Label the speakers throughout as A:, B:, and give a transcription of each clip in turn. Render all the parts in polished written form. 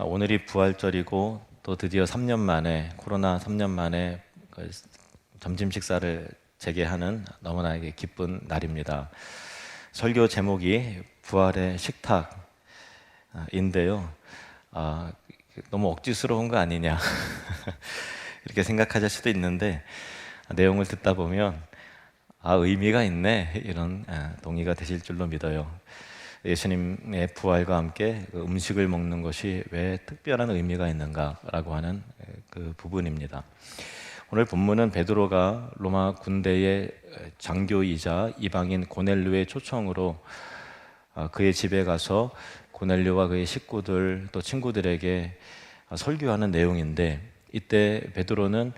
A: 오늘이 부활절이고 또 드디어 3년 만에 코로나 3년 만에 점심 식사를 재개하는 너무나 기쁜 날입니다. 설교 제목이 부활의 식탁인데요. 너무 억지스러운 거 아니냐 이렇게 생각하실 수도 있는데 내용을 듣다 보면 의미가 있네 이런 동의가 되실 줄로 믿어요. 예수님의 부활과 함께 음식을 먹는 것이 왜 특별한 의미가 있는가라고 하는 그 부분입니다. 오늘 본문은 베드로가 로마 군대의 장교이자 이방인 고넬료의 초청으로 그의 집에 가서 고넬료와 그의 식구들 또 친구들에게 설교하는 내용인데, 이때 베드로는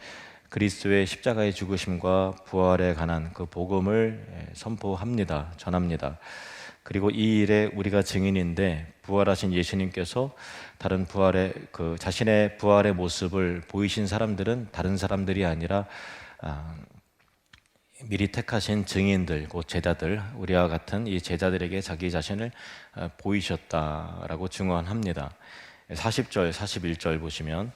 A: 그리스도의 십자가의 죽으심과 부활에 관한 그 복음을 선포합니다. 전합니다. 그리고 이 일에 우리가 증인인데, 부활하신 예수님께서 다른 부활의 자신의 부활의 모습을 보이신 사람들은 다른 사람들이 아니라 미리 택하신 증인들, 곧 제자들, 우리와 같은 이 제자들에게 자기 자신을 보이셨다라고 증언합니다. 40절, 41절 보시면,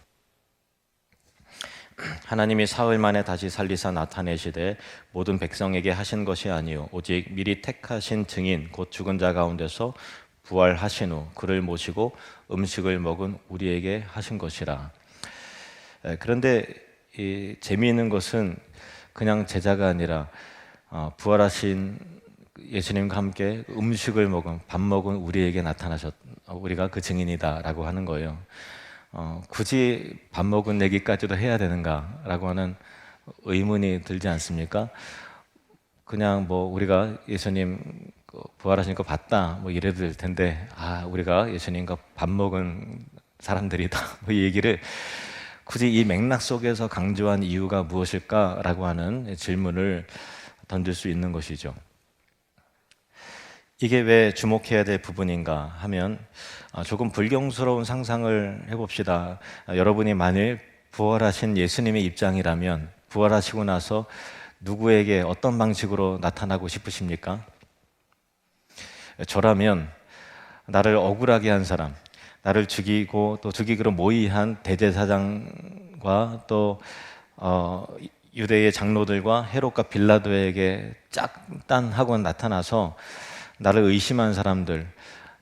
A: 하나님이 사흘 만에 다시 살리사 나타내시되 모든 백성에게 하신 것이 아니요 오직 미리 택하신 증인 곧 죽은 자 가운데서 부활하신 후 그를 모시고 음식을 먹은 우리에게 하신 것이라. 그런데 재미있는 것은 그냥 제자가 아니라 부활하신 예수님과 함께 음식을 먹은, 밥 먹은 우리에게 우리가 그 증인이다라고 하는 거예요. 굳이 밥 먹은 얘기까지도 해야 되는가라고 하는 의문이 들지 않습니까? 그냥 우리가 예수님 부활하신 거 봤다 이래도 될 텐데, 우리가 예수님과 밥 먹은 사람들이다 이 얘기를 굳이 이 맥락 속에서 강조한 이유가 무엇일까라고 하는 질문을 던질 수 있는 것이죠. 이게 왜 주목해야 될 부분인가 하면, 조금 불경스러운 상상을 해봅시다. 여러분이 만일 부활하신 예수님의 입장이라면 부활하시고 나서 누구에게 어떤 방식으로 나타나고 싶으십니까? 저라면 나를 억울하게 한 사람, 나를 죽이고 또 죽이기로 모의한 대제사장과 또 유대의 장로들과 헤롯과 빌라도에게 짝단하고 나타나서 나를 의심한 사람들,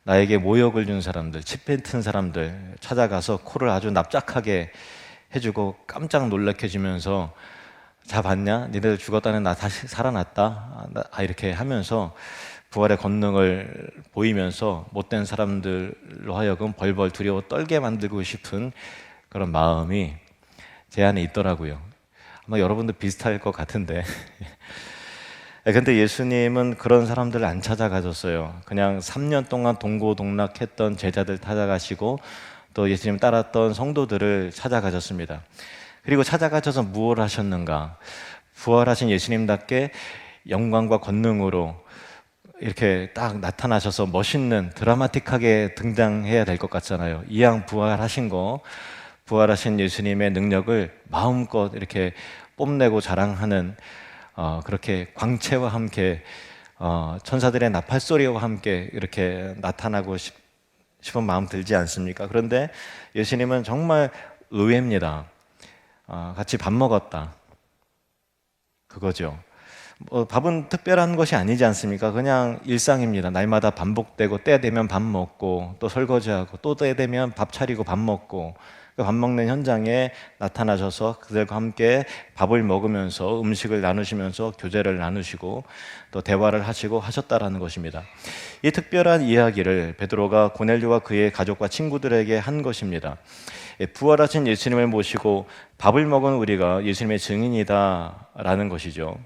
A: 나에게 모욕을 준 사람들, 치뱉은 사람들 찾아가서 코를 아주 납작하게 해주고 깜짝 놀래켜주면서, 자 봤냐? 니네들 죽었다는 나 다시 살아났다 이렇게 하면서 부활의 권능을 보이면서 못된 사람들로 하여금 벌벌 두려워 떨게 만들고 싶은 그런 마음이 제 안에 있더라고요. 아마 여러분도 비슷할 것 같은데 근데 예수님은 그런 사람들을 안 찾아가셨어요. 그냥 3년 동안 동고동락했던 제자들 찾아가시고 또 예수님 따랐던 성도들을 찾아가셨습니다. 그리고 찾아가셔서 무엇을 하셨는가? 부활하신 예수님답게 영광과 권능으로 이렇게 딱 나타나셔서 멋있는, 드라마틱하게 등장해야 될 것 같잖아요. 이왕 부활하신 거, 부활하신 예수님의 능력을 마음껏 이렇게 뽐내고 자랑하는, 그렇게 광채와 함께 천사들의 나팔소리와 함께 이렇게 나타나고 싶은 마음 들지 않습니까? 그런데 예수님은 정말 의외입니다. 같이 밥 먹었다, 그거죠. 밥은 특별한 것이 아니지 않습니까? 그냥 일상입니다. 날마다 반복되고 때 되면 밥 먹고 또 설거지하고 또 때 되면 밥 차리고 밥 먹고, 밥 먹는 현장에 나타나셔서 그들과 함께 밥을 먹으면서 음식을 나누시면서 교제를 나누시고 또 대화를 하시고 하셨다라는 것입니다. 이 특별한 이야기를 베드로가 고넬료와 그의 가족과 친구들에게 한 것입니다. 부활하신 예수님을 모시고 밥을 먹은 우리가 예수님의 증인이다라는 것이죠.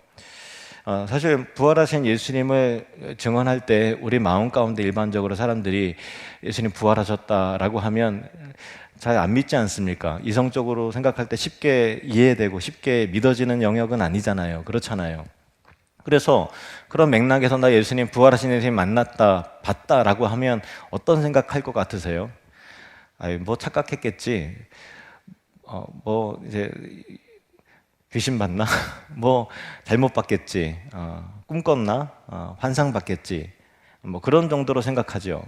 A: 사실 부활하신 예수님을 증언할 때 우리 마음 가운데 일반적으로 사람들이 예수님 부활하셨다라고 하면 잘 안 믿지 않습니까? 이성적으로 생각할 때 쉽게 이해되고 쉽게 믿어지는 영역은 아니잖아요. 그렇잖아요. 그래서 그런 맥락에서 나 예수님, 부활하신 예수님 만났다, 봤다라고 하면 어떤 생각할 것 같으세요? 착각했겠지. 이제 귀신 봤나? 잘못 봤겠지. 꿈 꿨나? 환상 봤겠지. 그런 정도로 생각하죠.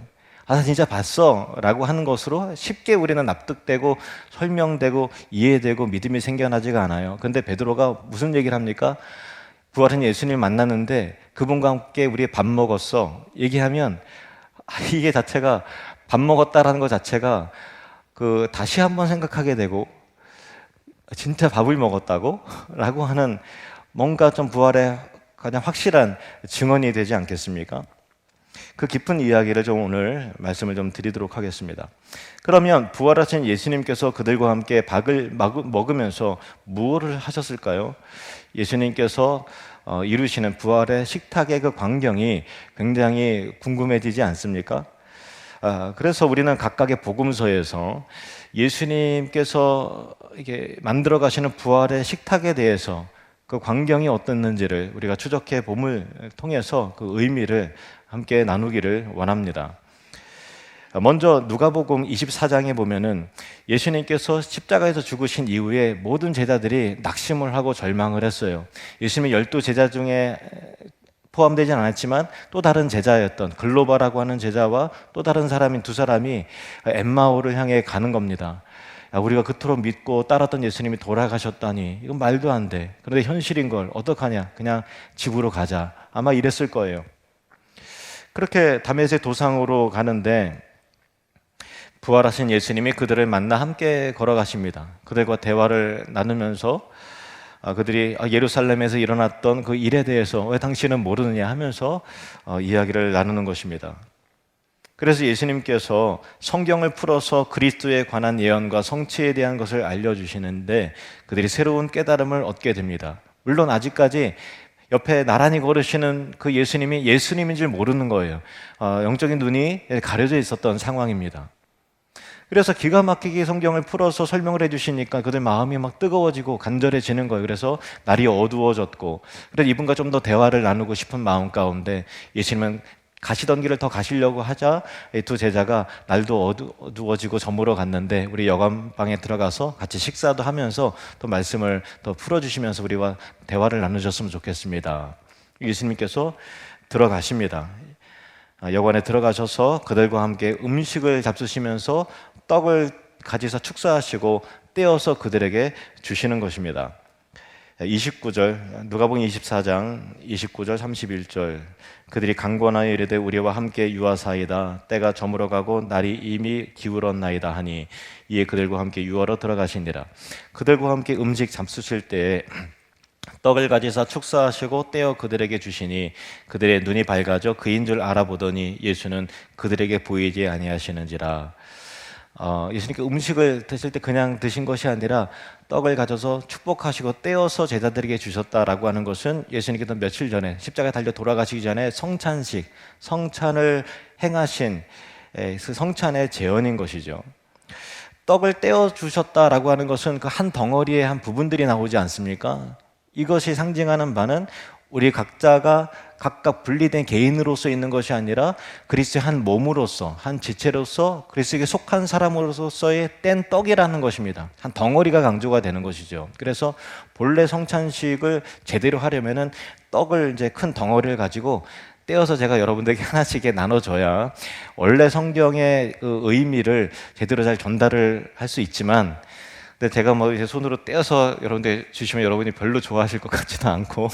A: 아, 나 진짜 봤어 라고 하는 것으로 쉽게 우리는 납득되고 설명되고 이해되고 믿음이 생겨나지가 않아요. 근데 베드로가 무슨 얘기를 합니까? 부활한 예수님을 만났는데 그분과 함께 우리 밥 먹었어 얘기하면 이게 자체가 밥 먹었다라는 것 자체가 다시 한번 생각하게 되고 진짜 밥을 먹었다고? 라고 하는 뭔가 좀 부활의 가장 확실한 증언이 되지 않겠습니까? 그 깊은 이야기를 좀 오늘 말씀을 좀 드리도록 하겠습니다. 그러면 부활하신 예수님께서 그들과 함께 밥을 먹으면서 무엇을 하셨을까요? 예수님께서 이루시는 부활의 식탁의 그 광경이 굉장히 궁금해지지 않습니까? 그래서 우리는 각각의 복음서에서 예수님께서 이게 만들어 가시는 부활의 식탁에 대해서 그 광경이 어땠는지를 우리가 추적해 봄을 통해서 그 의미를 함께 나누기를 원합니다. 먼저 누가복음 24장에 보면은 예수님께서 십자가에서 죽으신 이후에 모든 제자들이 낙심을 하고 절망을 했어요. 예수님의 12제자 중에 포함되진 않았지만 또 다른 제자였던 글로바라고 하는 제자와 또 다른 사람인 두 사람이 엠마오를 향해 가는 겁니다. 우리가 그토록 믿고 따랐던 예수님이 돌아가셨다니 이건 말도 안 돼. 그런데 현실인 걸 어떡하냐, 그냥 집으로 가자, 아마 이랬을 거예요. 그렇게 다메섹 도상으로 가는데 부활하신 예수님이 그들을 만나 함께 걸어가십니다. 그들과 대화를 나누면서 그들이 예루살렘에서 일어났던 그 일에 대해서 왜 당신은 모르느냐 하면서 이야기를 나누는 것입니다. 그래서 예수님께서 성경을 풀어서 그리스도에 관한 예언과 성취에 대한 것을 알려주시는데 그들이 새로운 깨달음을 얻게 됩니다. 물론 아직까지 옆에 나란히 걸으시는 그 예수님이 예수님인 줄 모르는 거예요. 영적인 눈이 가려져 있었던 상황입니다. 그래서 기가 막히게 성경을 풀어서 설명을 해주시니까 그들 마음이 막 뜨거워지고 간절해지는 거예요. 그래서 날이 어두워졌고, 그래서 이분과 좀 더 대화를 나누고 싶은 마음 가운데 예수님은 가시던 길을 더 가시려고 하자 이 두 제자가 날도 어두워지고 저물어 갔는데 우리 여관방에 들어가서 같이 식사도 하면서 또 말씀을 더 풀어주시면서 우리와 대화를 나누셨으면 좋겠습니다. 예수님께서 들어가십니다. 여관에 들어가셔서 그들과 함께 음식을 잡수시면서 떡을 가지사 축사하시고 떼어서 그들에게 주시는 것입니다. 29절, 누가복음 24장 29절 31절, 그들이 강권하여 이르되 우리와 함께 유하사이다, 때가 저물어가고 날이 이미 기울었나이다 하니 이에 그들과 함께 유하러 들어가시니라. 그들과 함께 음식 잡수실 때에 떡을 가지사 축사하시고 떼어 그들에게 주시니 그들의 눈이 밝아져 그인 줄 알아보더니 예수는 그들에게 보이지 아니하시는지라. 예수님께 음식을 드실 때 그냥 드신 것이 아니라 떡을 가져서 축복하시고 떼어서 제자들에게 주셨다라고 하는 것은 예수님께서 며칠 전에 십자가에 달려 돌아가시기 전에 성찬식, 성찬을 행하신 그 성찬의 재현인 것이죠. 떡을 떼어 주셨다라고 하는 것은 그 한 덩어리의 한 부분들이 나오지 않습니까? 이것이 상징하는 바는 우리 각자가 각각 분리된 개인으로서 있는 것이 아니라 그리스도의 한 몸으로서, 한 지체로서 그리스도에게 속한 사람으로서의 뗀 떡이라는 것입니다. 한 덩어리가 강조가 되는 것이죠. 그래서 본래 성찬식을 제대로 하려면은 떡을 이제 큰 덩어리를 가지고 떼어서 제가 여러분들에게 하나씩 나눠줘야 원래 성경의 그 의미를 제대로 잘 전달을 할 수 있지만, 근데 제가 뭐 이제 손으로 떼어서 여러분들 주시면 여러분이 별로 좋아하실 것 같지도 않고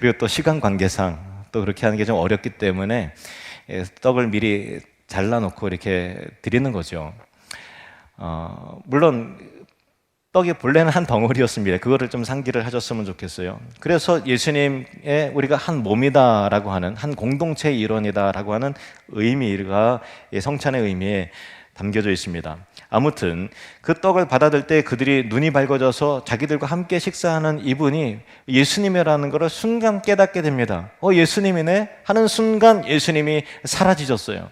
A: 그리고 또 시간 관계상 또 그렇게 하는 게 좀 어렵기 때문에 떡을 미리 잘라놓고 이렇게 드리는 거죠. 물론 떡이 본래는 한 덩어리였습니다. 그거를 좀 상기를 하셨으면 좋겠어요. 그래서 예수님의 우리가 한 몸이다라고 하는, 한 공동체의 일원이다라고 하는 의미가 성찬의 의미에 담겨져 있습니다. 아무튼 그 떡을 받아들 때 그들이 눈이 밝아져서 자기들과 함께 식사하는 이분이 예수님이라는 것을 순간 깨닫게 됩니다. 예수님이네 하는 순간 예수님이 사라지셨어요.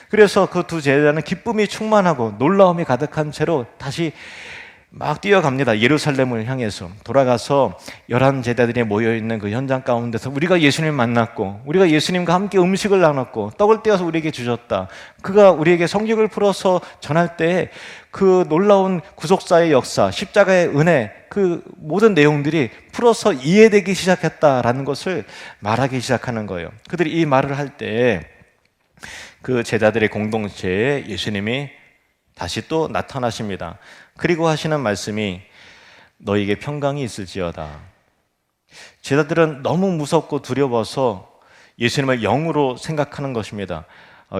A: 그래서 그 두 제자는 기쁨이 충만하고 놀라움이 가득한 채로 다시 막 뛰어갑니다. 예루살렘을 향해서 돌아가서 11 제자들이 모여있는 그 현장 가운데서 우리가 예수님 만났고 우리가 예수님과 함께 음식을 나눴고 떡을 떼어서 우리에게 주셨다, 그가 우리에게 성경을 풀어서 전할 때 그 놀라운 구속사의 역사, 십자가의 은혜, 그 모든 내용들이 풀어서 이해되기 시작했다라는 것을 말하기 시작하는 거예요. 그들이 이 말을 할 때 그 제자들의 공동체에 예수님이 다시 또 나타나십니다. 그리고 하시는 말씀이 너에게 평강이 있을지어다. 제자들은 너무 무섭고 두려워서 예수님을 영으로 생각하는 것입니다.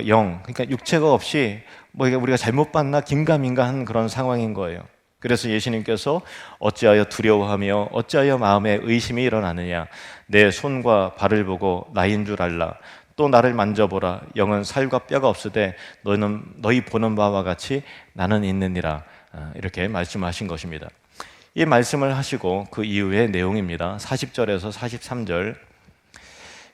A: 영, 그러니까 육체가 없이 뭐 우리가 잘못 봤나 긴가민가 한 그런 상황인 거예요. 그래서 예수님께서 어찌하여 두려워하며 어찌하여 마음에 의심이 일어나느냐. 내 손과 발을 보고 나인 줄 알라. 또 나를 만져보라. 영은 살과 뼈가 없으되 너희 보는 바와 같이 나는 있느니라. 이렇게 말씀하신 것입니다. 이 말씀을 하시고 그 이후의 내용입니다. 40절에서 43절.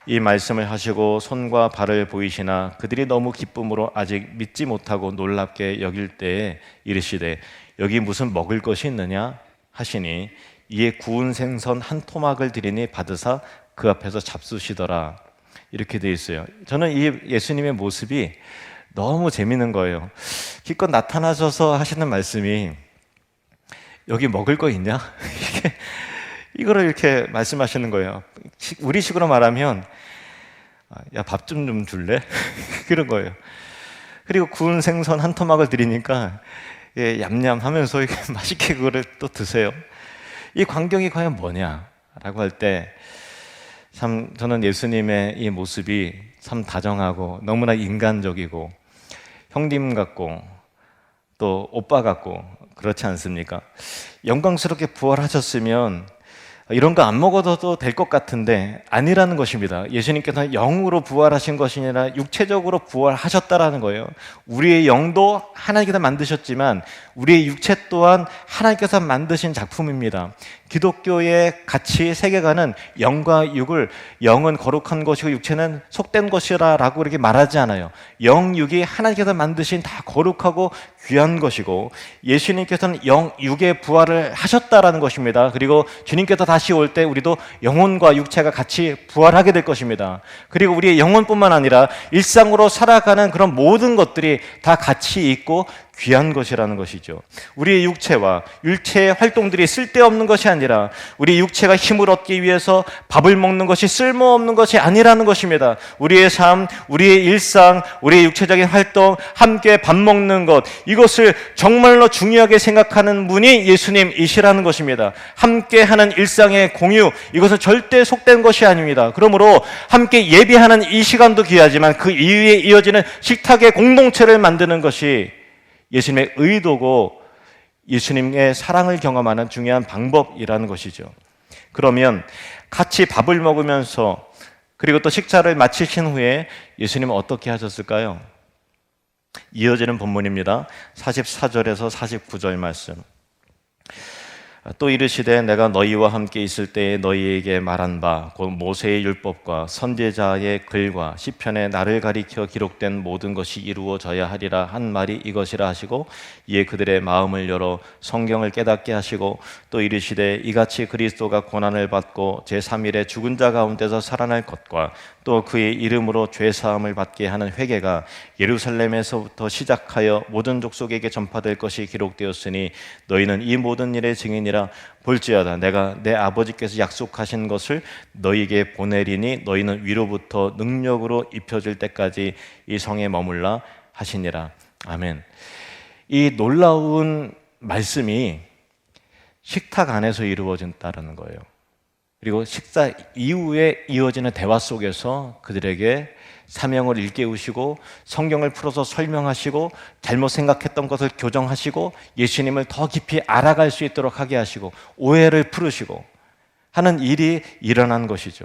A: 이 말씀을 하시고 손과 발을 보이시나 그들이 너무 기쁨으로 아직 믿지 못하고 놀랍게 여길 때에 이르시되 여기 무슨 먹을 것이 있느냐 하시니 이에 구운 생선 한 토막을 드리니 받으사 그 앞에서 잡수시더라. 이렇게 되어 있어요. 저는 이 예수님의 모습이 너무 재밌는 거예요. 기껏 나타나셔서 하시는 말씀이 여기 먹을 거 있냐? 이거를 이렇게 말씀하시는 거예요. 우리식으로 말하면 야, 밥 좀 줄래? 그런 거예요. 그리고 구운 생선 한 토막을 드리니까 얌얌하면서 맛있게 그거를 또 드세요. 이 광경이 과연 뭐냐라고 할 때 참 저는 예수님의 이 모습이 참 다정하고 너무나 인간적이고 형님 같고 또 오빠 같고 그렇지 않습니까? 영광스럽게 부활하셨으면 이런 거 안 먹어도 될 것 같은데 아니라는 것입니다. 예수님께서는 영으로 부활하신 것이 아니라 육체적으로 부활하셨다라는 거예요. 우리의 영도 하나님께서 만드셨지만 우리의 육체 또한 하나님께서 만드신 작품입니다. 기독교의 가치 세계관은 영과 육을 영은 거룩한 것이고 육체는 속된 것이라고 이렇게 말하지 않아요. 영, 육이 하나님께서 만드신 다 거룩하고 귀한 것이고 예수님께서는 영, 육의 부활을 하셨다라는 것입니다. 그리고 주님께서 다시 올 때 우리도 영혼과 육체가 같이 부활하게 될 것입니다. 그리고 우리의 영혼뿐만 아니라 일상으로 살아가는 그런 모든 것들이 다 같이 있고 귀한 것이라는 것이죠. 우리의 육체와 육체의 활동들이 쓸데없는 것이 아니라 우리 육체가 힘을 얻기 위해서 밥을 먹는 것이 쓸모없는 것이 아니라는 것입니다. 우리의 삶, 우리의 일상, 우리의 육체적인 활동, 함께 밥 먹는 것, 이것을 정말로 중요하게 생각하는 분이 예수님이시라는 것입니다. 함께하는 일상의 공유, 이것은 절대 속된 것이 아닙니다. 그러므로 함께 예배하는 이 시간도 귀하지만 그 이후에 이어지는 식탁의 공동체를 만드는 것이 예수님의 의도고 예수님의 사랑을 경험하는 중요한 방법이라는 것이죠. 그러면 같이 밥을 먹으면서 그리고 또 식사를 마치신 후에 예수님은 어떻게 하셨을까요? 이어지는 본문입니다. 44절에서 49절 말씀. 또 이르시되 내가 너희와 함께 있을 때에 너희에게 말한 바 곧 모세의 율법과 선지자의 글과 시편에 나를 가리켜 기록된 모든 것이 이루어져야 하리라 한 말이 이것이라 하시고 이에 그들의 마음을 열어 성경을 깨닫게 하시고 또 이르시되 이같이 그리스도가 고난을 받고 제3일에 죽은 자 가운데서 살아날 것과 또 그의 이름으로 죄사함을 받게 하는 회개가 예루살렘에서부터 시작하여 모든 족속에게 전파될 것이 기록되었으니 너희는 이 모든 일의 증인이라. 볼지어다 내가 내 아버지께서 약속하신 것을 너희에게 보내리니 너희는 위로부터 능력으로 입혀질 때까지 이 성에 머물라 하시니라. 아멘. 이 놀라운 말씀이 식탁 안에서 이루어진다는 거예요. 그리고 식사 이후에 이어지는 대화 속에서 그들에게 사명을 일깨우시고 성경을 풀어서 설명하시고 잘못 생각했던 것을 교정하시고 예수님을 더 깊이 알아갈 수 있도록 하게 하시고 오해를 풀으시고 하는 일이 일어난 것이죠.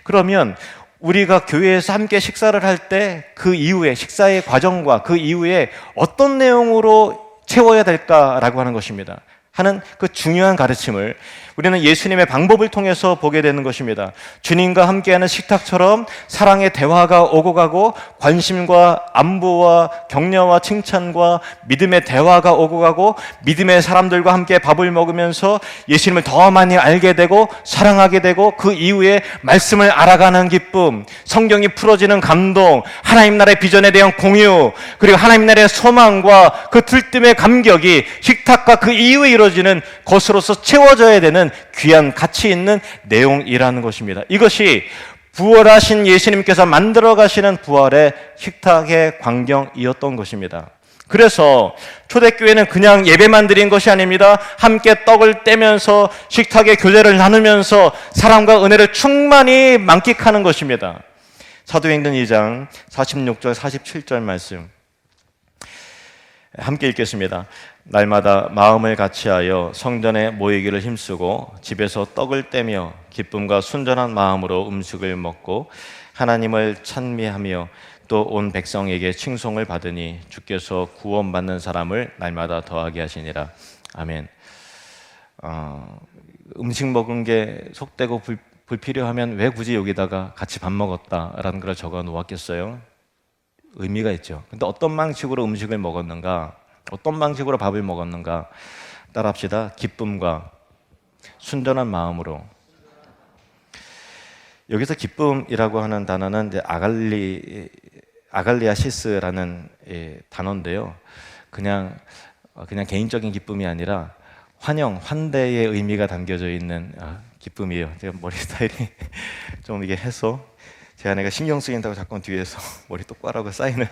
A: 그러면 우리가 교회에서 함께 식사를 할 때 그 이후에 식사의 과정과 그 이후에 어떤 내용으로 채워야 될까라고 하는 것입니다. 하는 그 중요한 가르침을 우리는 예수님의 방법을 통해서 보게 되는 것입니다. 주님과 함께하는 식탁처럼 사랑의 대화가 오고 가고 관심과 안부와 격려와 칭찬과 믿음의 대화가 오고 가고 믿음의 사람들과 함께 밥을 먹으면서 예수님을 더 많이 알게 되고 사랑하게 되고 그 이후에 말씀을 알아가는 기쁨, 성경이 풀어지는 감동, 하나님 나라의 비전에 대한 공유, 그리고 하나님 나라의 소망과 그 들뜸의 감격이 식탁과 그 이후에 이루어지는 것으로서 채워져야 되는 귀한 가치 있는 내용이라는 것입니다. 이것이 부활하신 예수님께서 만들어 가시는 부활의 식탁의 광경이었던 것입니다. 그래서 초대교회는 그냥 예배만 드린 것이 아닙니다. 함께 떡을 떼면서 식탁의 교제를 나누면서 사랑과 은혜를 충만히 만끽하는 것입니다. 사도행전 2장 46절 47절 말씀 함께 읽겠습니다. 날마다 마음을 같이하여 성전에 모이기를 힘쓰고 집에서 떡을 떼며 기쁨과 순전한 마음으로 음식을 먹고 하나님을 찬미하며 또 온 백성에게 칭송을 받으니 주께서 구원받는 사람을 날마다 더하게 하시니라. 아멘. 음식 먹은 게 속되고 불필요하면 왜 굳이 여기다가 같이 밥 먹었다라는 걸 적어 놓았겠어요? 의미가 있죠. 근데 어떤 방식으로 음식을 먹었는가? 어떤 방식으로 밥을 먹었는가? 따라합시다. 기쁨과 순전한 마음으로. 여기서 기쁨이라고 하는 단어는 이제 아갈리아시스라는 단어인데요. 그냥 개인적인 기쁨이 아니라 환영, 환대의 의미가 담겨져 있는 기쁨이에요. 제가 머리 스타일이 좀 이게 해서 제 아내가 신경 쓰인다고 자꾸 뒤에서 머리 똑바로 하고 사인을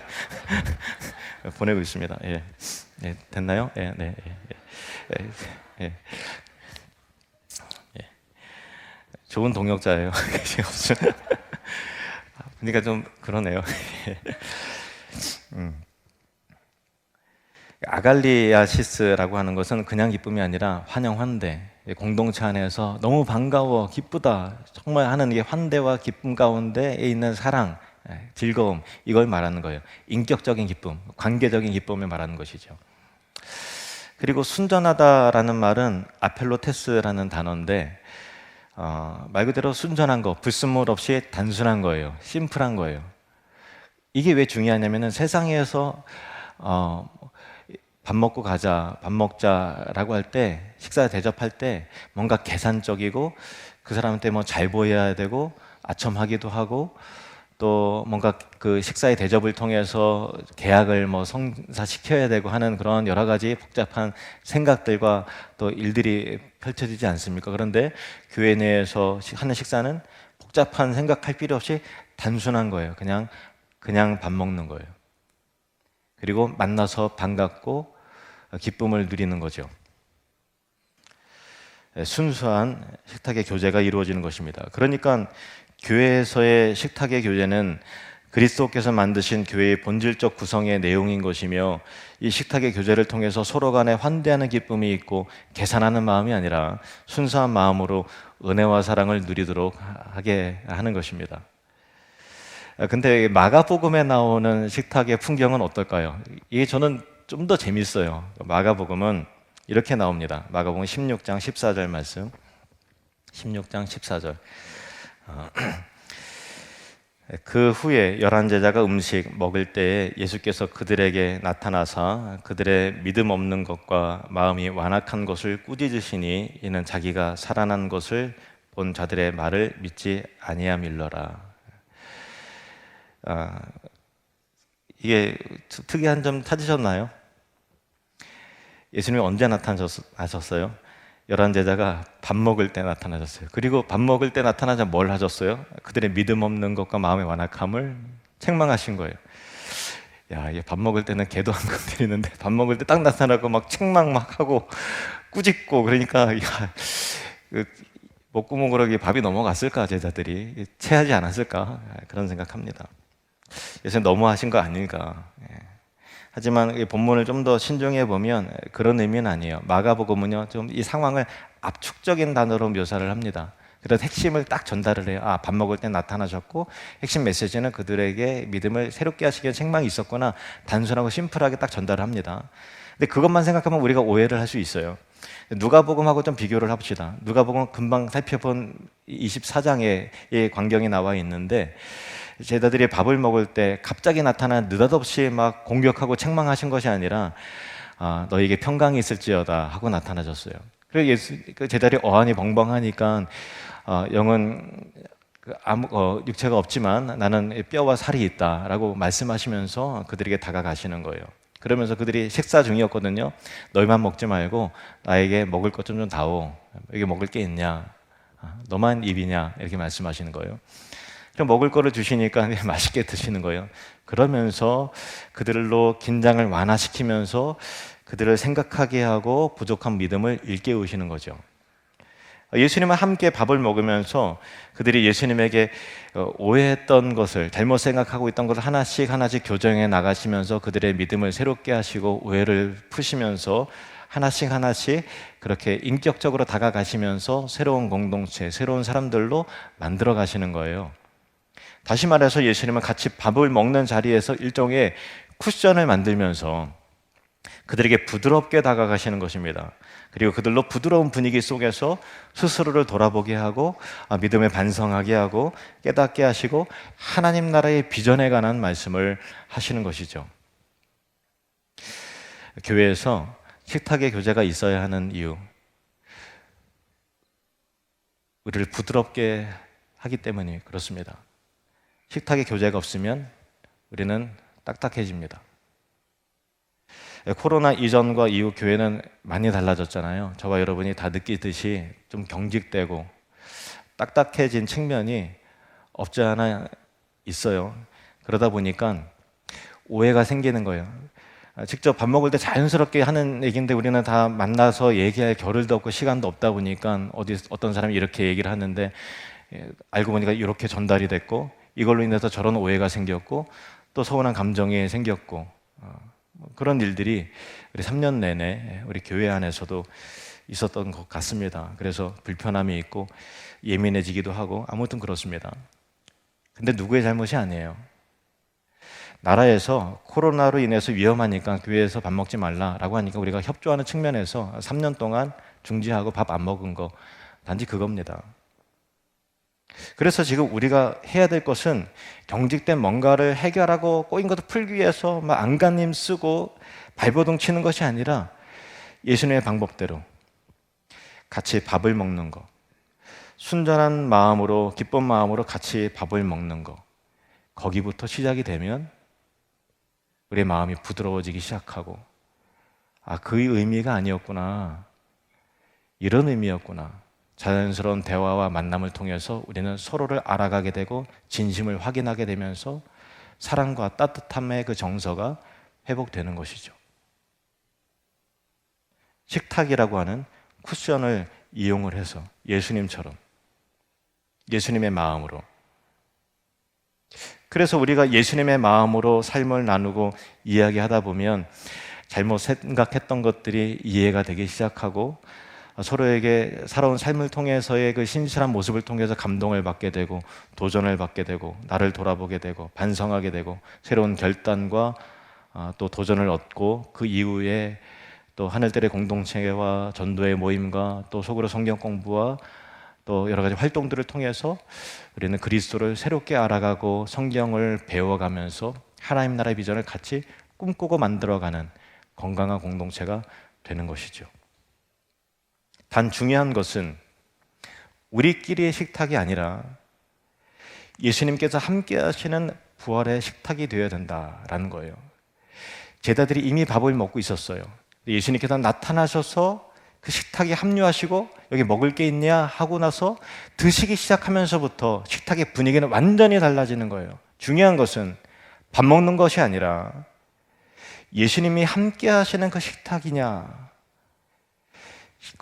A: 보내고 있습니다. 예. 예, 됐나요? 예, 네. 예. 예. 좋은 동역자예요. 그러니까 좀 그러네요. 아갈리아시스라고 하는 것은 그냥 기쁨이 아니라 환영, 환대. 공동체 안에서 너무 반가워, 기쁘다, 정말 하는 게 환대와 기쁨 가운데에 있는 사랑, 즐거움, 이걸 말하는 거예요. 인격적인 기쁨, 관계적인 기쁨을 말하는 것이죠. 그리고 순전하다라는 말은 아펠로테스라는 단어인데 말 그대로 순전한 거, 불순물 없이 단순한 거예요. 심플한 거예요. 이게 왜 중요하냐면은 세상에서 밥 먹고 가자, 밥 먹자라고 할 때, 식사 대접할 때 뭔가 계산적이고 그 사람한테 뭐 잘 보여야 되고 아첨하기도 하고 또 뭔가 그 식사의 대접을 통해서 계약을 뭐 성사시켜야 되고 하는 그런 여러 가지 복잡한 생각들과 또 일들이 펼쳐지지 않습니까? 그런데 교회 내에서 하는 식사는 복잡한 생각할 필요 없이 단순한 거예요. 그냥 밥 먹는 거예요. 그리고 만나서 반갑고 기쁨을 누리는 거죠. 순수한 식탁의 교제가 이루어지는 것입니다. 그러니까 교회에서의 식탁의 교제는 그리스도께서 만드신 교회의 본질적 구성의 내용인 것이며 이 식탁의 교제를 통해서 서로 간에 환대하는 기쁨이 있고 계산하는 마음이 아니라 순수한 마음으로 은혜와 사랑을 누리도록 하게 하는 것입니다. 근데 마가복음에 나오는 식탁의 풍경은 어떨까요? 이게 저는 좀 더 재밌어요. 마가복음은 이렇게 나옵니다. 마가복음 16장 14절 말씀. 16장 14절. 그 후에 11제자가 음식 먹을 때에 예수께서 그들에게 나타나사 그들의 믿음 없는 것과 마음이 완악한 것을 꾸짖으시니 이는 자기가 살아난 것을 본 자들의 말을 믿지 아니함일러라. 이게 특이한 점 찾으셨나요? 예수님이 언제 나타나셨어요? 11제자가 밥 먹을 때 나타나셨어요. 그리고 밥 먹을 때 나타나자 뭘 하셨어요? 그들의 믿음 없는 것과 마음의 완악함을 책망하신 거예요. 야, 이게 밥 먹을 때는 개도 안 건드리는데 밥 먹을 때 딱 나타나고 막 책망 막 하고 꾸짖고 그러니까 야, 목구멍으로 밥이 넘어갔을까 제자들이 체하지 않았을까 그런 생각합니다. 예수님 너무하신 거 아닐까. 하지만 이 본문을 좀 더 신중해 보면 그런 의미는 아니에요. 마가복음은요, 좀 이 상황을 압축적인 단어로 묘사를 합니다. 그래서 핵심을 딱 전달을 해요. 밥 먹을 때 나타나셨고 핵심 메시지는 그들에게 믿음을 새롭게 하시기 위한 책망이 있었거나 단순하고 심플하게 딱 전달을 합니다. 근데 그것만 생각하면 우리가 오해를 할 수 있어요. 누가복음하고 좀 비교를 합시다. 누가복음 금방 살펴본 24장의 광경이 나와 있는데 제자들이 밥을 먹을 때 갑자기 나타난 느닷없이 막 공격하고 책망하신 것이 아니라 너에게 평강이 있을지어다 하고 나타나셨어요. 그래서 그 제자들이 어안이 벙벙하니까 영은 육체가 없지만 나는 뼈와 살이 있다라고 말씀하시면서 그들에게 다가가시는 거예요. 그러면서 그들이 식사 중이었거든요. 너희만 먹지 말고 나에게 먹을 것 좀 다오. 여기 먹을 게 있냐? 너만 입이냐? 이렇게 말씀하시는 거예요. 그럼 먹을 거를 주시니까 맛있게 드시는 거예요. 그러면서 그들로 긴장을 완화시키면서 그들을 생각하게 하고 부족한 믿음을 일깨우시는 거죠. 예수님과 함께 밥을 먹으면서 그들이 예수님에게 오해했던 것을, 잘못 생각하고 있던 것을 하나씩 하나씩 교정해 나가시면서 그들의 믿음을 새롭게 하시고 오해를 푸시면서 하나씩 하나씩 그렇게 인격적으로 다가가시면서 새로운 공동체, 새로운 사람들로 만들어 가시는 거예요. 다시 말해서 예수님은 같이 밥을 먹는 자리에서 일종의 쿠션을 만들면서 그들에게 부드럽게 다가가시는 것입니다. 그리고 그들로 부드러운 분위기 속에서 스스로를 돌아보게 하고 믿음을 반성하게 하고 깨닫게 하시고 하나님 나라의 비전에 관한 말씀을 하시는 것이죠. 교회에서 식탁의 교제가 있어야 하는 이유, 우리를 부드럽게 하기 때문이 그렇습니다. 식탁의 교제가 없으면 우리는 딱딱해집니다. 코로나 이전과 이후 교회는 많이 달라졌잖아요. 저와 여러분이 다 느끼듯이 좀 경직되고 딱딱해진 측면이 없지 않아 있어요. 그러다 보니까 오해가 생기는 거예요. 직접 밥 먹을 때 자연스럽게 하는 얘기인데 우리는 다 만나서 얘기할 겨를도 없고 시간도 없다 보니까 어떤 사람이 이렇게 얘기를 하는데 알고 보니까 이렇게 전달이 됐고 이걸로 인해서 저런 오해가 생겼고 또 서운한 감정이 생겼고 그런 일들이 우리 3년 내내 우리 교회 안에서도 있었던 것 같습니다. 그래서 불편함이 있고 예민해지기도 하고 아무튼 그렇습니다. 근데 누구의 잘못이 아니에요. 나라에서 코로나로 인해서 위험하니까 교회에서 밥 먹지 말라라고 하니까 우리가 협조하는 측면에서 3년 동안 중지하고 밥 안 먹은 거 단지 그겁니다. 그래서 지금 우리가 해야 될 것은 경직된 뭔가를 해결하고 꼬인 것을 풀기 위해서 막 안간힘 쓰고 발버둥 치는 것이 아니라 예수님의 방법대로 같이 밥을 먹는 것, 순전한 마음으로 기쁜 마음으로 같이 밥을 먹는 것, 거기부터 시작이 되면 우리의 마음이 부드러워지기 시작하고 그의 의미가 아니었구나, 이런 의미였구나. 자연스러운 대화와 만남을 통해서 우리는 서로를 알아가게 되고 진심을 확인하게 되면서 사랑과 따뜻함의 그 정서가 회복되는 것이죠. 식탁이라고 하는 쿠션을 이용을 해서 예수님처럼, 예수님의 마음으로, 그래서 우리가 예수님의 마음으로 삶을 나누고 이야기하다 보면 잘못 생각했던 것들이 이해가 되기 시작하고 서로에게 살아온 삶을 통해서의 그 신실한 모습을 통해서 감동을 받게 되고 도전을 받게 되고 나를 돌아보게 되고 반성하게 되고 새로운 결단과 또 도전을 얻고 그 이후에 또 하늘들의 공동체와 전도의 모임과 또 속으로 성경 공부와 또 여러 가지 활동들을 통해서 우리는 그리스도를 새롭게 알아가고 성경을 배워가면서 하나님 나라의 비전을 같이 꿈꾸고 만들어가는 건강한 공동체가 되는 것이죠. 단 중요한 것은 우리끼리의 식탁이 아니라 예수님께서 함께 하시는 부활의 식탁이 되어야 된다라는 거예요. 제자들이 이미 밥을 먹고 있었어요. 예수님께서 나타나셔서 그 식탁에 합류하시고 여기 먹을 게 있냐 하고 나서 드시기 시작하면서부터 식탁의 분위기는 완전히 달라지는 거예요. 중요한 것은 밥 먹는 것이 아니라 예수님이 함께 하시는 그 식탁이냐,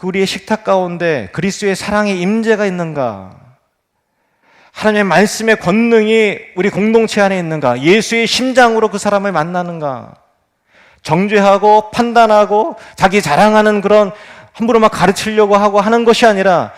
A: 우리의 식탁 가운데 그리스도의 사랑의 임재가 있는가, 하나님의 말씀의 권능이 우리 공동체 안에 있는가, 예수의 심장으로 그 사람을 만나는가, 정죄하고 판단하고 자기 자랑하는 그런 함부로 막 가르치려고 하고 하는 것이 아니라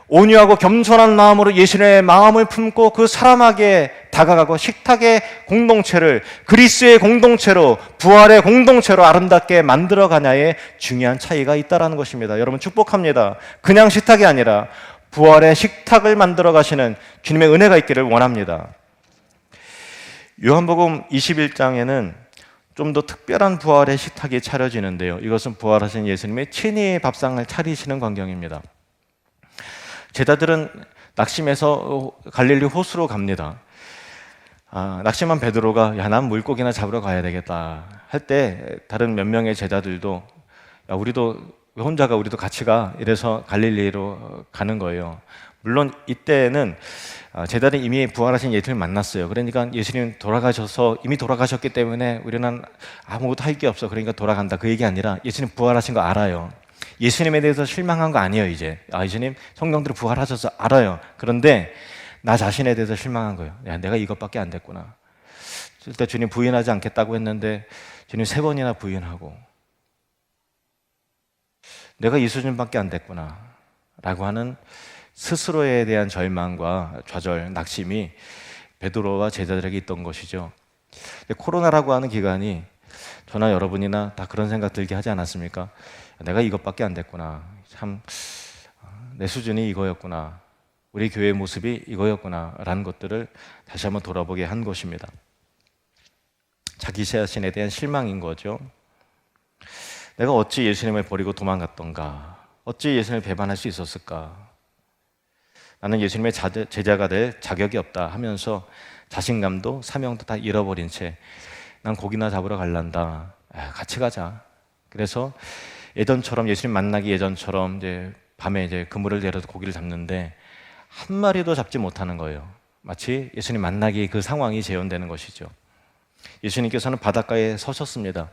A: 온유하고 겸손한 마음으로 예수님의 마음을 품고 그 사람에게 다가가고 식탁의 공동체를 그리스도의 공동체로, 부활의 공동체로 아름답게 만들어가냐에 중요한 차이가 있다는 것입니다. 여러분 축복합니다. 그냥 식탁이 아니라 부활의 식탁을 만들어 가시는 주님의 은혜가 있기를 원합니다. 요한복음 21장에는 좀 더 특별한 부활의 식탁이 차려지는데요, 이것은 부활하신 예수님의 친히 밥상을 차리시는 광경입니다. 제자들은 낙심해서 갈릴리 호수로 갑니다. 낙심한 베드로가 난 물고기나 잡으러 가야 되겠다 할 때 다른 몇 명의 제자들도 우리도 혼자가, 우리도 같이 가, 이래서 갈릴리로 가는 거예요. 물론 이때는 제자들이 이미 부활하신 예수님을 만났어요. 그러니까 예수님 돌아가셔서 이미 돌아가셨기 때문에 우리는 아무것도 할 게 없어. 그러니까 돌아간다. 그 얘기 아니라 예수님 부활하신 거 알아요. 예수님에 대해서 실망한 거 아니에요. 이제 예수님 성령들이 부활하셔서 알아요. 그런데 나 자신에 대해서 실망한 거예요. 야, 내가 이것밖에 안 됐구나. 그때 주님 부인하지 않겠다고 했는데 주님 3번이나 부인하고 내가 이 수준밖에 안 됐구나 라고 하는 스스로에 대한 절망과 좌절, 낙심이 베드로와 제자들에게 있던 것이죠. 코로나라고 하는 기간이 저나 여러분이나 다 그런 생각 들게 하지 않았습니까? 내가 이것밖에 안 됐구나. 참 내 수준이 이거였구나. 우리 교회의 모습이 이거였구나 라는 것들을 다시 한번 돌아보게 한 것입니다. 자기 자신에 대한 실망인 거죠. 내가 어찌 예수님을 버리고 도망갔던가? 어찌 예수님을 배반할 수 있었을까? 나는 예수님의 제자가 될 자격이 없다 하면서 자신감도 사명도 다 잃어버린 채 난 고기나 잡으러 갈란다. 같이 가자. 그래서 예전처럼 예수님 만나기 예전처럼 이제 밤에 이제 그물을 내려서 고기를 잡는데 한 마리도 잡지 못하는 거예요. 마치 예수님 만나기 그 상황이 재현되는 것이죠. 예수님께서는 바닷가에 서셨습니다.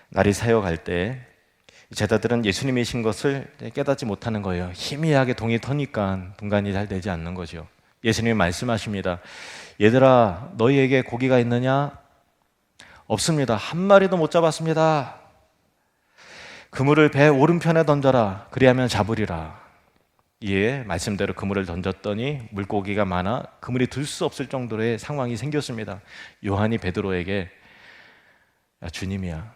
A: 날이 새어갈 때 제자들은 예수님이신 것을 깨닫지 못하는 거예요. 희미하게 동이 터니까 분간이 잘 되지 않는 거죠. 예수님이 말씀하십니다. 얘들아, 너희에게 고기가 있느냐? 없습니다. 한 마리도 못 잡았습니다. 그물을 배 오른편에 던져라. 그리하면 잡으리라. 이에 말씀대로 그물을 던졌더니 물고기가 많아 그물이 들 수 없을 정도의 상황이 생겼습니다. 요한이 베드로에게 야, 주님이야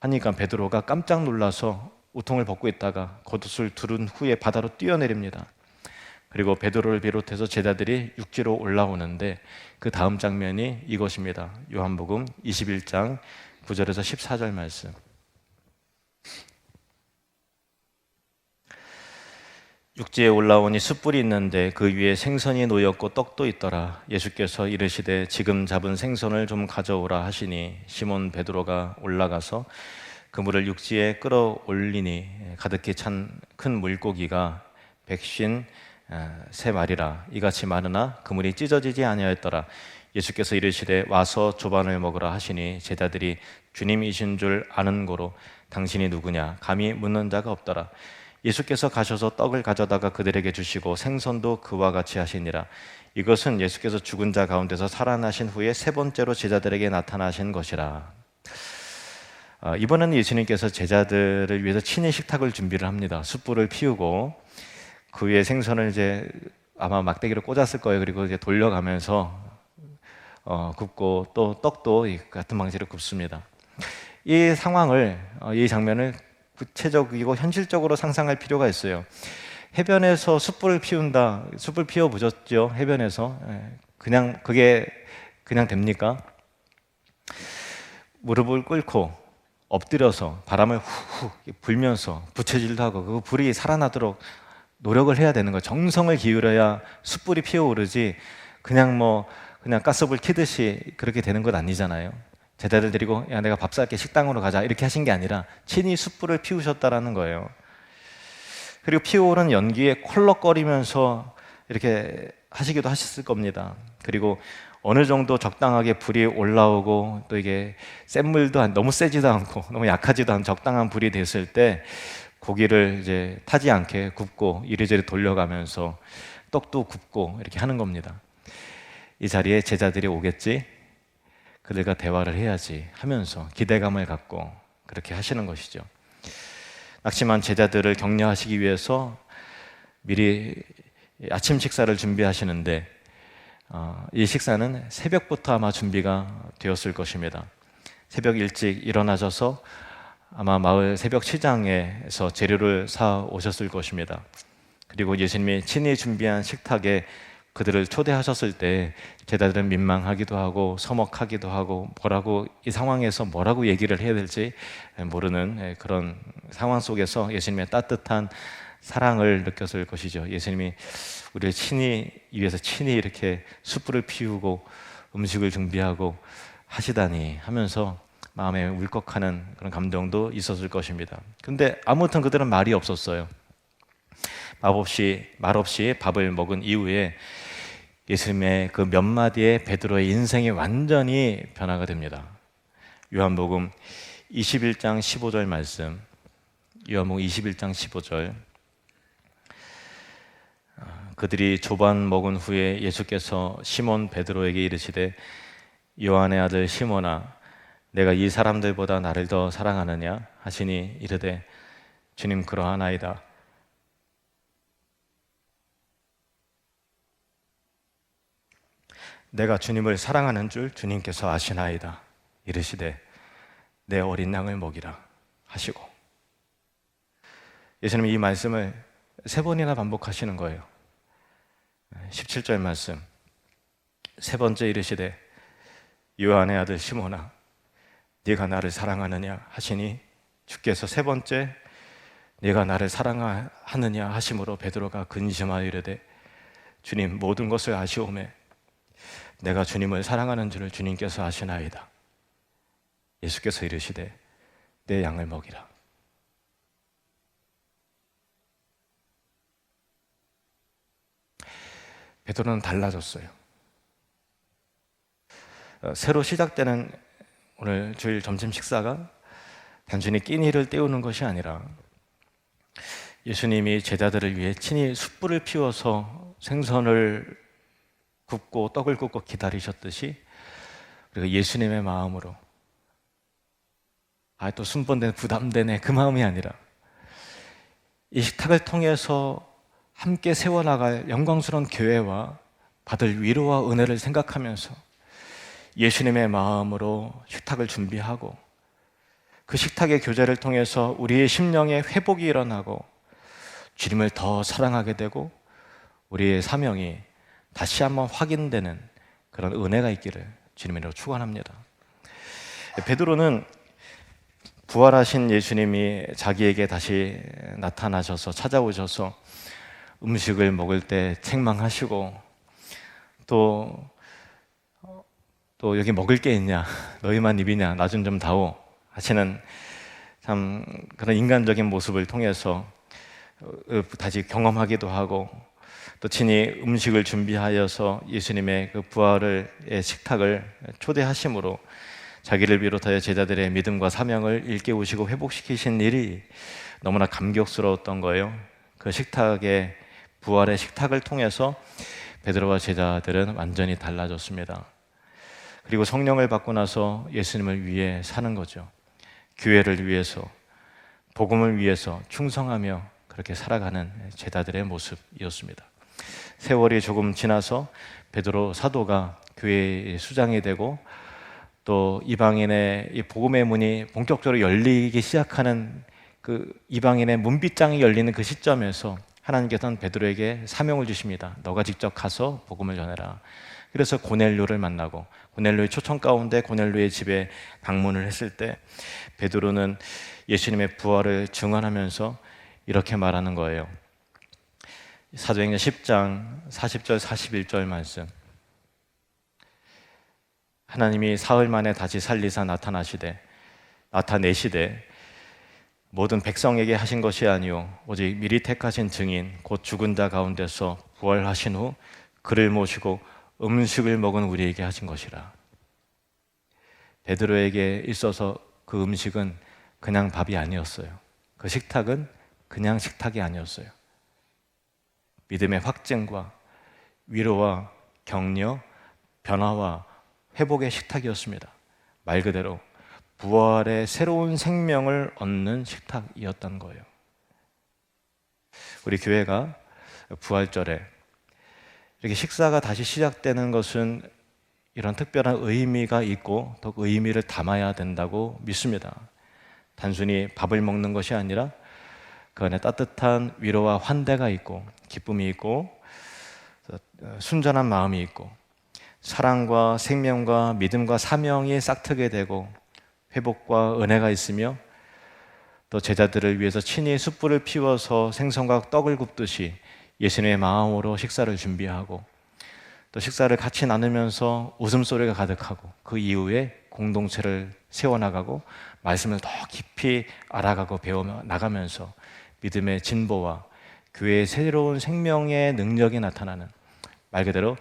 A: 하니까 베드로가 깜짝 놀라서 우통을 벗고 있다가 겉옷을 두른 후에 바다로 뛰어내립니다. 그리고 베드로를 비롯해서 제자들이 육지로 올라오는데 그 다음 장면이 이것입니다. 요한복음 21장 9절에서 14절 말씀. 육지에 올라오니 숯불이 있는데 그 위에 생선이 놓였고 떡도 있더라. 예수께서 이르시되 지금 잡은 생선을 좀 가져오라 하시니 시몬 베드로가 올라가서 그물을 육지에 끌어올리니 가득히 찬 큰 물고기가 153마리라. 이같이 많으나 그물이 찢어지지 아니하였더라. 예수께서 이르시되 와서 조반을 먹으라 하시니 제자들이 주님이신 줄 아는 고로 당신이 누구냐 감히 묻는 자가 없더라. 예수께서 가셔서 떡을 가져다가 그들에게 주시고 생선도 그와 같이 하시니라. 이것은 예수께서 죽은 자 가운데서 살아나신 후에 3번째로 제자들에게 나타나신 것이라. 이번에는 예수님께서 제자들을 위해서 친히 식탁을 준비를 합니다. 숯불을 피우고 그 위에 생선을 이제 아마 막대기로 꽂았을 거예요. 그리고 이제 돌려가면서 굽고 또 떡도 같은 방식으로 굽습니다. 이 상황을, 이 장면을 구체적이고 현실적으로 상상할 필요가 있어요. 해변에서 숯불을 피운다. 숯불 피워 보셨죠? 해변에서. 그냥 그게 그냥 됩니까? 무릎을 꿇고 엎드려서 바람을 후 불면서 부채질도 하고 그 불이 살아나도록 노력을 해야 되는 거예요. 정성을 기울여야 숯불이 피어오르지 그냥 그냥 가스불 켜듯이 그렇게 되는 건 아니잖아요. 제자들 데리고 야 내가 밥 살게 식당으로 가자 이렇게 하신 게 아니라 친히 숯불을 피우셨다라는 거예요. 그리고 피어오른 연기에 콜럭거리면서 이렇게 하시기도 하셨을 겁니다. 그리고 어느 정도 적당하게 불이 올라오고 또 이게 센 물도 너무 세지도 않고 너무 약하지도 않은 적당한 불이 됐을 때 고기를 이제 타지 않게 굽고 이리저리 돌려가면서 떡도 굽고 이렇게 하는 겁니다. 이 자리에 제자들이 오겠지, 그들과 대화를 해야지 하면서 기대감을 갖고 그렇게 하시는 것이죠. 낙심한 제자들을 격려하시기 위해서 미리 아침 식사를 준비하시는데 이 식사는 새벽부터 아마 준비가 되었을 것입니다. 새벽 일찍 일어나셔서 아마 마을 새벽 시장에서 재료를 사 오셨을 것입니다. 그리고 예수님이 친히 준비한 식탁에 그들을 초대하셨을 때 제자들은 민망하기도 하고 서먹하기도 하고 이 상황에서 뭐라고 얘기를 해야 될지 모르는 그런 상황 속에서 예수님의 따뜻한 사랑을 느꼈을 것이죠. 예수님이 우리를 위해서 친히 이렇게 숯불을 피우고 음식을 준비하고 하시다니 하면서 마음에 울컥하는 그런 감동도 있었을 것입니다. 근데 아무튼 그들은 말이 없었어요. 말없이 밥을 먹은 이후에 예수님의 그 몇 마디의 베드로의 인생이 완전히 변화가 됩니다. 요한복음 21장 15절 말씀, 요한복음 21장 15절. 그들이 조반 먹은 후에 예수께서 시몬 베드로에게 이르시되 요한의 아들 시몬아 내가 이 사람들보다 나를 더 사랑하느냐 하시니 이르되 주님 그러하나이다. 내가 주님을 사랑하는 줄 주님께서 아시나이다. 이르시되 내 어린 양을 먹이라 하시고, 예수님이 이 말씀을 3번이나 반복하시는 거예요. 17절 말씀, 3번째 이르시되 요한의 아들 시몬아 네가 나를 사랑하느냐 하시니 주께서 3번째 네가 나를 사랑하느냐 하심으로 베드로가 근심하여 이르되 주님 모든 것을 아시오매 내가 주님을 사랑하는 줄을 주님께서 아시나이다. 예수께서 이르시되 내 양을 먹이라. 베드로는 달라졌어요. 새로 시작되는 오늘 주일 점심 식사가 단순히 끼니를 때우는 것이 아니라 예수님이 제자들을 위해 친히 숯불을 피워서 생선을 굽고 떡을 굽고 기다리셨듯이 우리가 예수님의 마음으로 또 순번되네 부담되네 그 마음이 아니라 이 식탁을 통해서 함께 세워나갈 영광스러운 교회와 받을 위로와 은혜를 생각하면서 예수님의 마음으로 식탁을 준비하고 그 식탁의 교제를 통해서 우리의 심령의 회복이 일어나고 주님을 더 사랑하게 되고 우리의 사명이 다시 한번 확인되는 그런 은혜가 있기를 주님으로 축원합니다. 베드로는 부활하신 예수님이 자기에게 다시 나타나셔서 찾아오셔서 음식을 먹을 때 책망하시고 또 여기 먹을 게 있냐 너희만 입이냐 나 좀 다오 하시는 참 그런 인간적인 모습을 통해서 다시 경험하기도 하고 또 친히 음식을 준비하여서 예수님의 그 부활의 식탁을 초대하심으로 자기를 비롯하여 제자들의 믿음과 사명을 일깨우시고 회복시키신 일이 너무나 감격스러웠던 거예요. 그 식탁의 부활의 식탁을 통해서 베드로와 제자들은 완전히 달라졌습니다. 그리고 성령을 받고 나서 예수님을 위해 사는 거죠. 교회를 위해서, 복음을 위해서 충성하며 그렇게 살아가는 제자들의 모습이었습니다. 세월이 조금 지나서 베드로 사도가 교회의 수장이 되고 또 이방인의 이 복음의 문이 본격적으로 열리기 시작하는 그 이방인의 문빗장이 열리는 그 시점에서 하나님께서는 베드로에게 사명을 주십니다. 너가 직접 가서 복음을 전해라. 그래서 고넬료를 만나고 고넬료의 초청 가운데 고넬료의 집에 방문을 했을 때 베드로는 예수님의 부활을 증언하면서 이렇게 말하는 거예요. 사도행전 10장 40절 41절 말씀. 하나님이 사흘 만에 다시 살리사 나타내시되 모든 백성에게 하신 것이 아니요 오직 미리 택하신 증인 곧 죽은 자 가운데서 부활하신 후 그를 모시고 음식을 먹은 우리에게 하신 것이라. 베드로에게 있어서 그 음식은 그냥 밥이 아니었어요. 그 식탁은 그냥 식탁이 아니었어요. 믿음의 확증과 위로와 격려, 변화와 회복의 식탁이었습니다. 말 그대로 부활의 새로운 생명을 얻는 식탁이었던 거예요. 우리 교회가 부활절에 이렇게 식사가 다시 시작되는 것은 이런 특별한 의미가 있고 또 그 의미를 담아야 된다고 믿습니다. 단순히 밥을 먹는 것이 아니라 그 안에 따뜻한 위로와 환대가 있고 기쁨이 있고 순전한 마음이 있고 사랑과 생명과 믿음과 사명이 싹트게 되고 회복과 은혜가 있으며 또 제자들을 위해서 친히 숯불을 피워서 생선과 떡을 굽듯이 예수님의 마음으로 식사를 준비하고 또 식사를 같이 나누면서 웃음소리가 가득하고 그 이후에 공동체를 세워나가고 말씀을 더 깊이 알아가고 배워 나가면서 믿음의 진보와 교회의 새로운 생명의 능력이 나타나는, 말 그대로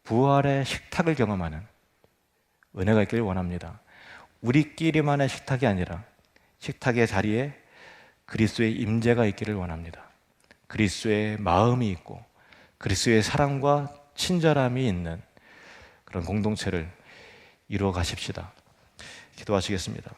A: 부활의 식탁을 경험하는 은혜가 있기를 원합니다. 우리끼리만의 식탁이 아니라 식탁의 자리에 그리스도의 임재가 있기를 원합니다. 그리스도의 마음이 있고 그리스도의 사랑과 친절함이 있는 그런 공동체를 이루어 가십시다. 기도하시겠습니다.